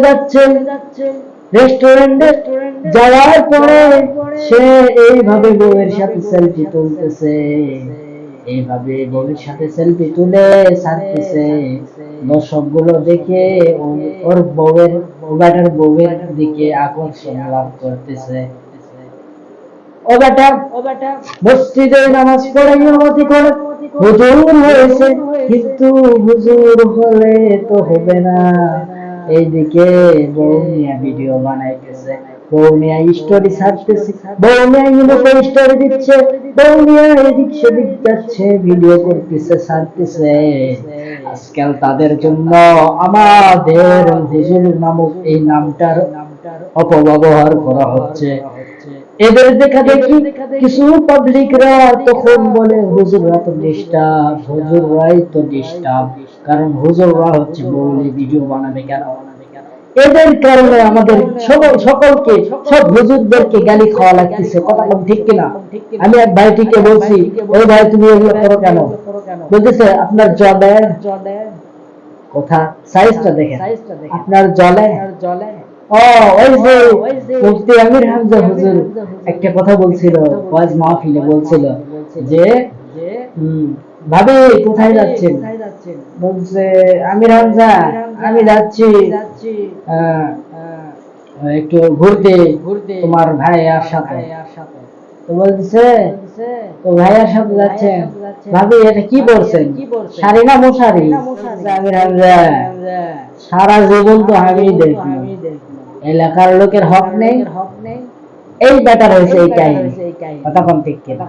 যাচ্ছে রেস্টুরেন্টে যাওয়ার পরে সে এইভাবে বউয়ের সাথে সেলফি তুলতেছে, এইভাবে বউয়ের সাথে সেলফি তুলে ছাড়তেছে। দর্শকগুলো দেখে ওর বউয়ের ওবাটার বউয়ের দিকে আকর্ষণ লাভ করতেছে। ওবাটা মসজিদে নামাজ পড়ে ইমামতি করে হুজুর হয়েছে, কিন্তু হুজুর হলে তো হবে না। এইদিকে বউ নিয়ে ভিডিও বানাইতেছে, বউ নিয়ে স্টোরি ছাড়তেছে, বউ নিয়ে ইউটিউবে স্টোরি দিচ্ছে, বউ নিয়ে এদিক সেদিক যাচ্ছে, ভিডিও করতেছে, ছাড়তেছে। আজকাল তাদের জন্য আমাদের হুজুর নামক এই নামটার অপব্যবহার করা হচ্ছে। এদের দেখা দেখি কিছু পাবলিকরা তখন বলে হুজুররা তো ডিস্টার্ব, হুজুররাই তো ডিস্টার্ব, কারণ হুজুররা হচ্ছে বললে ভিডিও বানাবে কেন? এদের কারণে আমাদের সকলকে সব হুজুরদেরকে গালি খাওয়া লাগতেছে। কথা বল ঠিক কিনা? আমি এক ভাইটিকে বলছি, ওই ভাই তুমি এগুলো করো কেন? বলতেছে আপনার জলে কথা সাইজটা দেখেন, আপনার জলে ও ওই যে মুফতি আমির হামজা হুজুর একটা কথা বলছিল, ওয়াজ মাহফিলে বলছিল যে ভাবি কোথায় যাচ্ছেন? বলছে আমির হামজা আমি যাচ্ছি একটু ঘুরতে তোমার ভাইয়ার সাথে। তো বলছে তো ভাইয়ার সাথে যাচ্ছেন, ভাবি এটা কি বলছেন, শাড়ি না মশারি? আমির হামজা সারা জীবন তো আমি দেখি এলাকার লোকের হক নেই, এই ব্যাটার হয়েছে এই কাহিনী। কথা কম ঠিক কিনা?